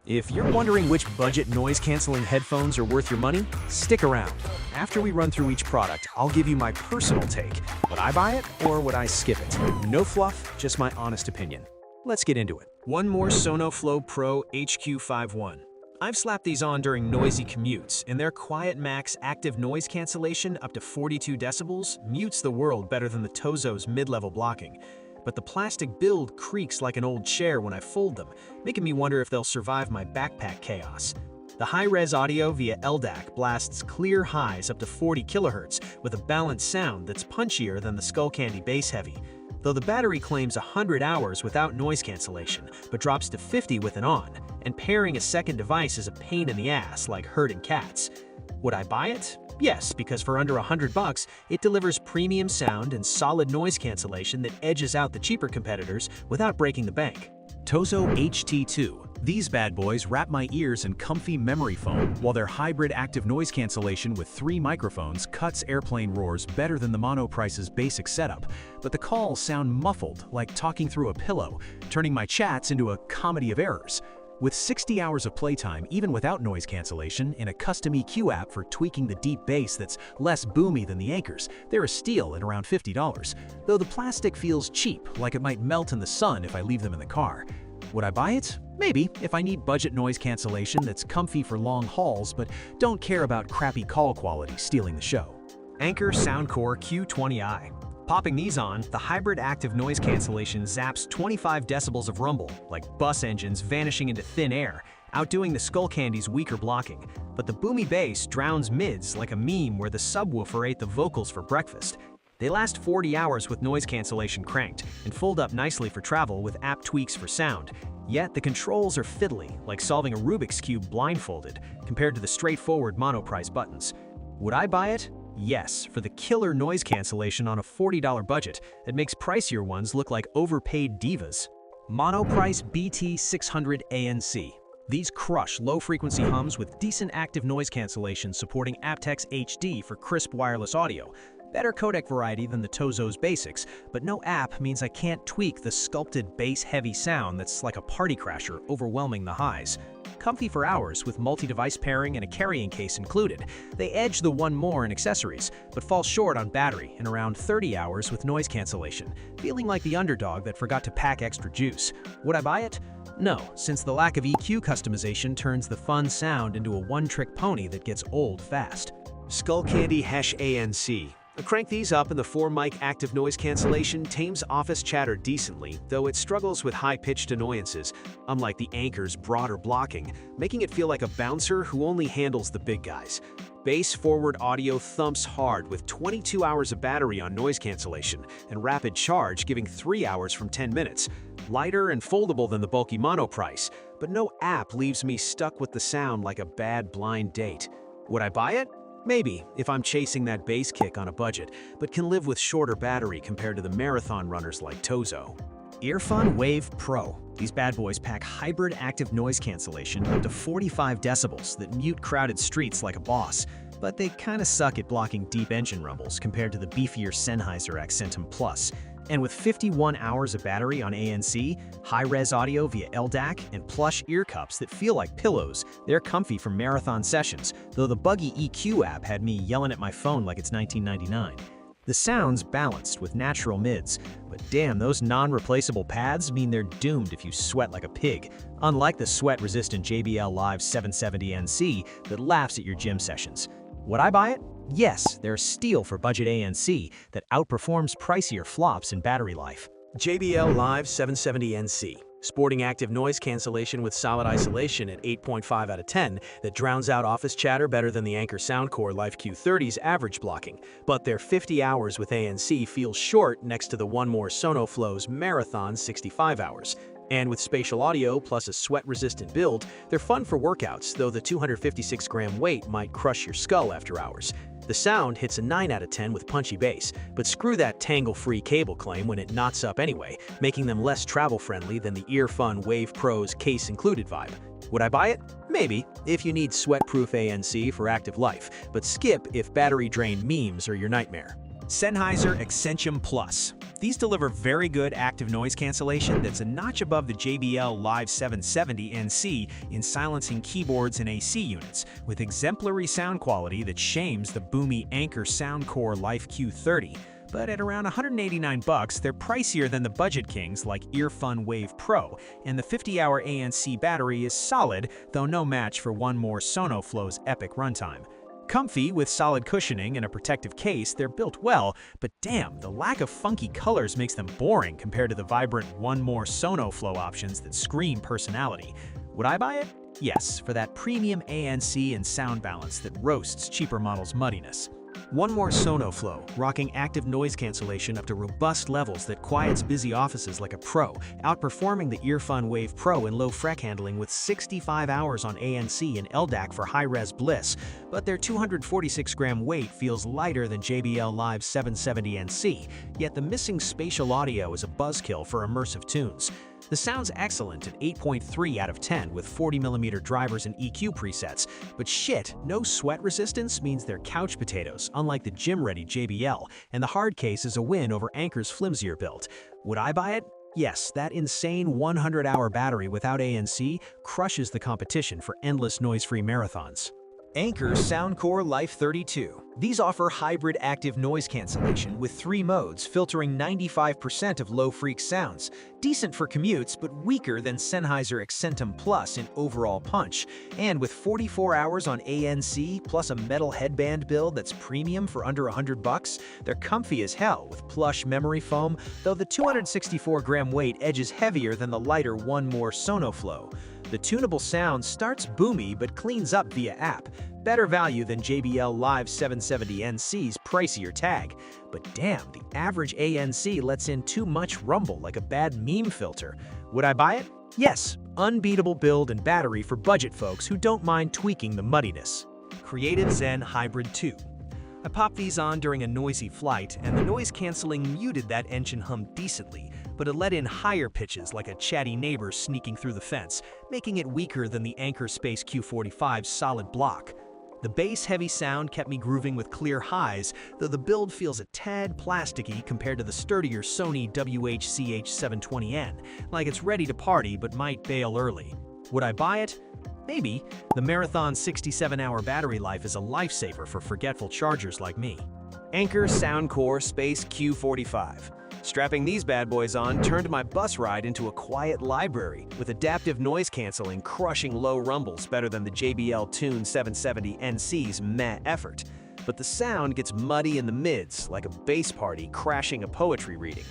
If you're wondering which budget noise-canceling headphones are worth your money, stick around. After we run through each product, I'll give you my personal take. Would I buy it or would I skip it? No fluff, just my honest opinion. Let's get into it. One more Sonoflow Pro HQ51. I've slapped these on during noisy commutes, and their Quiet Max active noise cancellation up to 42 decibels mutes the world better than the Tozo's mid-level blocking. But the plastic build creaks like an old chair when I fold them, making me wonder if they'll survive my backpack chaos. The high-res audio via LDAC blasts clear highs up to 40 kHz with a balanced sound that's punchier than the Skullcandy Bass Heavy. Though the battery claims 100 hours without noise cancellation, but drops to 50 with an on, and pairing a second device is a pain in the ass like herding cats. Would I buy it? Yes, because for under $100, it delivers premium sound and solid noise cancellation that edges out the cheaper competitors without breaking the bank. Tozo HT2. These bad boys wrap my ears in comfy memory foam, while their hybrid active noise cancellation with 3 microphones cuts airplane roars better than the Monoprice's basic setup. But the calls sound muffled, like talking through a pillow, turning my chats into a comedy of errors. With 60 hours of playtime, even without noise cancellation, and a custom EQ app for tweaking the deep bass that's less boomy than the Anchors, they're a steal at around $50. Though the plastic feels cheap, like it might melt in the sun if I leave them in the car. Would I buy it? Maybe, if I need budget noise cancellation that's comfy for long hauls but don't care about crappy call quality stealing the show. Anchor Soundcore Q20i. Popping these on, the hybrid active noise cancellation zaps 25 decibels of rumble, like bus engines vanishing into thin air, outdoing the Skullcandy's weaker blocking. But the boomy bass drowns mids like a meme where the subwoofer ate the vocals for breakfast. They last 40 hours with noise cancellation cranked, and fold up nicely for travel with app tweaks for sound. Yet the controls are fiddly, like solving a Rubik's Cube blindfolded, compared to the straightforward Monoprice buttons. Would I buy it? Yes, for the killer noise cancellation on a $40 budget that makes pricier ones look like overpaid divas. Monoprice BT600 ANC. These crush low-frequency hums with decent active noise cancellation supporting aptX HD for crisp wireless audio. Better codec variety than the Tozo's basics, but no app means I can't tweak the sculpted bass-heavy sound that's like a party crasher overwhelming the highs. Comfy for hours with multi-device pairing and a carrying case included. They edge the one more in accessories, but fall short on battery and around 30 hours with noise cancellation, feeling like the underdog that forgot to pack extra juice. Would I buy it? No, since the lack of EQ customization turns the fun sound into a one-trick pony that gets old fast. Skullcandy ANC. Crank these up and the 4-mic active noise cancellation tames office chatter decently, though it struggles with high-pitched annoyances, unlike the Anchor's broader blocking, making it feel like a bouncer who only handles the big guys. Bass-forward audio thumps hard with 22 hours of battery on noise cancellation, and rapid charge giving 3 hours from 10 minutes. Lighter and foldable than the bulky Monoprice, but no app leaves me stuck with the sound like a bad blind date. Would I buy it? Maybe, if I'm chasing that bass kick on a budget, but can live with shorter battery compared to the marathon runners like Tozo. Earfun Wave Pro. These bad boys pack hybrid active noise cancellation up to 45 decibels that mute crowded streets like a boss, but they kinda suck at blocking deep engine rumbles compared to the beefier Sennheiser Accentum Plus. And with 51 hours of battery on ANC, high-res audio via LDAC, and plush ear cups that feel like pillows, they're comfy for marathon sessions, though the buggy EQ app had me yelling at my phone like it's 1999. The sound's balanced with natural mids, but damn, those non-replaceable pads mean they're doomed if you sweat like a pig, unlike the sweat-resistant JBL Live 770 NC that laughs at your gym sessions. Would I buy it? Yes, they're a steal for budget ANC that outperforms pricier flops in battery life. JBL Live 770 NC. Sporting active noise cancellation with solid isolation at 8.5 out of 10 that drowns out office chatter better than the Anchor Soundcore Life Q30's average blocking. But their 50 hours with ANC feels short next to the one more Sonoflow's marathon 65 hours. And with spatial audio plus a sweat-resistant build, they're fun for workouts, though the 256-gram weight might crush your skull after hours. The sound hits a 9 out of 10 with punchy bass, but screw that tangle-free cable claim when it knots up anyway, making them less travel-friendly than the Earfun Wave Pro's case-included vibe. Would I buy it? Maybe, if you need sweat-proof ANC for active life, but skip if battery drain memes are your nightmare. Sennheiser Accentium Plus. These deliver very good active noise cancellation that's a notch above the JBL Live 770 NC in silencing keyboards and AC units, with exemplary sound quality that shames the boomy Anker Soundcore Life Q30. But at around $189, they're pricier than the budget kings like Earfun Wave Pro, and the 50-hour ANC battery is solid, though no match for One More Sonoflow's epic runtime. Comfy with solid cushioning and a protective case, they're built well, but damn, the lack of funky colors makes them boring compared to the vibrant One More Sonoflow options that scream personality. Would I buy it? Yes, for that premium ANC and sound balance that roasts cheaper models' muddiness. One More Sonoflow, rocking active noise cancellation up to robust levels that quiets busy offices like a pro, outperforming the Earfun Wave Pro in low frec handling with 65 hours on ANC and LDAC for high-res bliss, but their 246-gram weight feels lighter than JBL Live 770 NC, yet the missing spatial audio is a buzzkill for immersive tunes. The sound's excellent at 8.3 out of 10 with 40mm drivers and EQ presets, but shit, no sweat resistance means they're couch potatoes, unlike the gym-ready JBL, and the hard case is a win over Anker's flimsier build. Would I buy it? Yes, that insane 100-hour battery without ANC crushes the competition for endless noise-free marathons. Anker Soundcore Life 32. These offer hybrid active noise cancellation with 3 modes, filtering 95% of low-freak sounds. Decent for commutes, but weaker than Sennheiser Accentium Plus in overall punch. And with 44 hours on ANC, plus a metal headband build that's premium for under $100, they're comfy as hell with plush memory foam, though the 264-gram weight edges heavier than the lighter One More Sonoflow. The tunable sound starts boomy but cleans up via app. Better value than JBL Live 770 NC's pricier tag. But damn, the average ANC lets in too much rumble like a bad meme filter. Would I buy it? Yes, unbeatable build and battery for budget folks who don't mind tweaking the muddiness. Creative Zen Hybrid 2. I popped these on during a noisy flight, and the noise canceling muted that engine hum decently, but it let in higher pitches like a chatty neighbor sneaking through the fence, making it weaker than the Anker Space Q45's solid block. The bass-heavy sound kept me grooving with clear highs, though the build feels a tad plasticky compared to the sturdier Sony WH-CH720N, like it's ready to party but might bail early. Would I buy it? Maybe. The Marathon 67-hour battery life is a lifesaver for forgetful chargers like me. Anker Soundcore Space Q45. Strapping these bad boys on turned my bus ride into a quiet library, with adaptive noise canceling crushing low rumbles better than the JBL Tune 770 NC's meh effort. But the sound gets muddy in the mids, like a bass party crashing a poetry reading.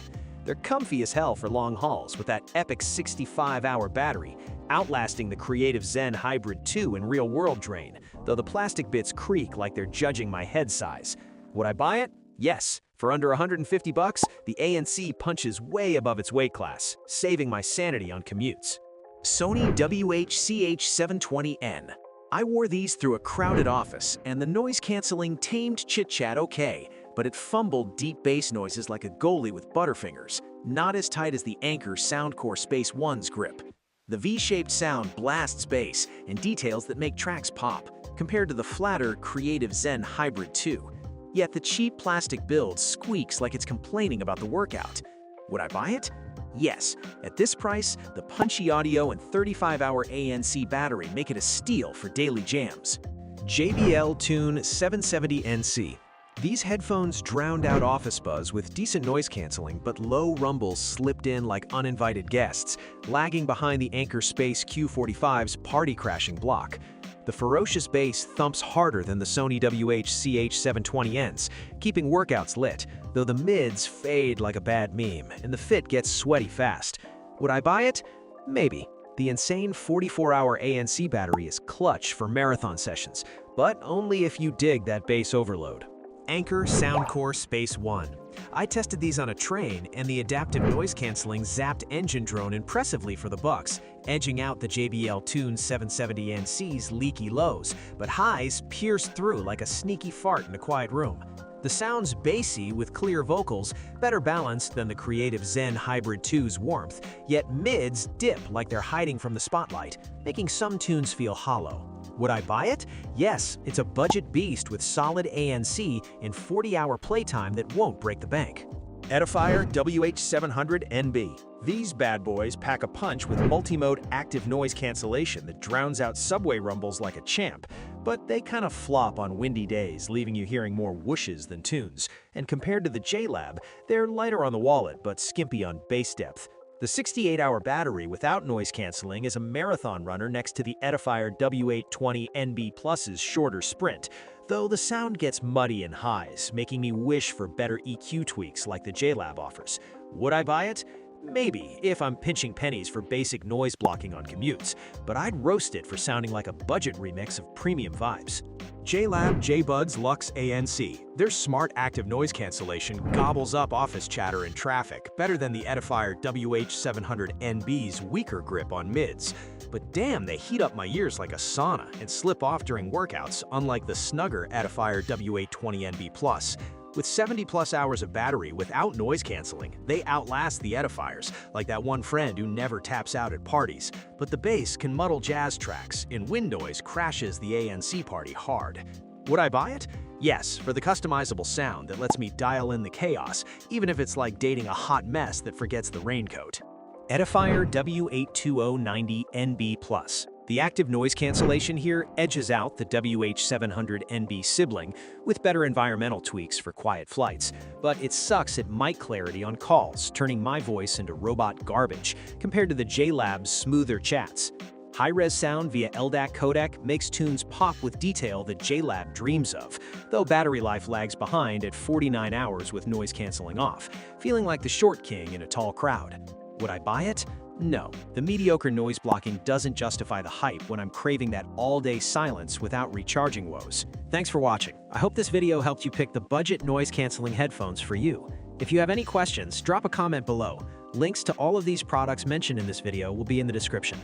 They're comfy as hell for long hauls with that epic 65-hour battery, outlasting the Creative Zen Hybrid 2 in real-world drain, though the plastic bits creak like they're judging my head size. Would I buy it? Yes. For under $150, the ANC punches way above its weight class, saving my sanity on commutes. Sony WH-CH720N. I wore these through a crowded office, and the noise-canceling tamed chit-chat okay, but it fumbled deep bass noises like a goalie with butterfingers, not as tight as the Anker Soundcore Space 1's grip. The V-shaped sound blasts bass and details that make tracks pop, compared to the flatter Creative Zen Hybrid 2. Yet the cheap plastic build squeaks like it's complaining about the workout. Would I buy it? Yes. At this price, the punchy audio and 35-hour ANC battery make it a steal for daily jams. JBL Tune 770 NC. These headphones drowned out office buzz with decent noise canceling, but low rumbles slipped in like uninvited guests, lagging behind the Anker Space Q45's party-crashing block. The ferocious bass thumps harder than the Sony WH-CH720N's, keeping workouts lit, though the mids fade like a bad meme, and the fit gets sweaty fast. Would I buy it? Maybe. The insane 44-hour ANC battery is clutch for marathon sessions, but only if you dig that bass overload. Anker Soundcore Space 1. I tested these on a train, and the adaptive noise-canceling zapped engine drone impressively for the bucks, edging out the JBL Tune 770 NC's leaky lows, but highs pierced through like a sneaky fart in a quiet room. The sound's bassy with clear vocals, better balanced than the Creative Zen Hybrid 2's warmth, yet mids dip like they're hiding from the spotlight, making some tunes feel hollow. Would I buy it? Yes, it's a budget beast with solid ANC and 40-hour playtime that won't break the bank. Edifier WH700NB. These bad boys pack a punch with multi-mode active noise cancellation that drowns out subway rumbles like a champ, but they kind of flop on windy days, leaving you hearing more whooshes than tunes. And compared to the JLab, they're lighter on the wallet but skimpy on bass depth. The 68-hour battery without noise cancelling is a marathon runner next to the Edifier W820NB Plus's shorter sprint, though the sound gets muddy in highs, making me wish for better EQ tweaks like the JLab offers. Would I buy it? Maybe, if I'm pinching pennies for basic noise blocking on commutes, but I'd roast it for sounding like a budget remix of premium vibes. JLab JBuds Luxe ANC. Their smart active noise cancellation gobbles up office chatter and traffic better than the Edifier WH700NB's weaker grip on mids. But damn, they heat up my ears like a sauna and slip off during workouts, unlike the snugger Edifier W820NB Plus. With 70+ hours of battery without noise cancelling, they outlast the Edifiers, like that one friend who never taps out at parties. But the bass can muddle jazz tracks, and wind noise crashes the ANC party hard. Would I buy it? Yes, for the customizable sound that lets me dial in the chaos, even if it's like dating a hot mess that forgets the raincoat. Edifier W82090NB Plus. The active noise cancellation here edges out the WH700NB sibling with better environmental tweaks for quiet flights, but it sucks at mic clarity on calls, turning my voice into robot garbage compared to the JLab's smoother chats. High-res sound via LDAC codec makes tunes pop with detail that JLab dreams of, though battery life lags behind at 49 hours with noise cancelling off, feeling like the short king in a tall crowd. Would I buy it? No, the mediocre noise blocking doesn't justify the hype when I'm craving that all-day silence without recharging woes. Thanks for watching. I hope this video helped you pick the budget noise-canceling headphones for you. If you have any questions, drop a comment below. Links to all of these products mentioned in this video will be in the description.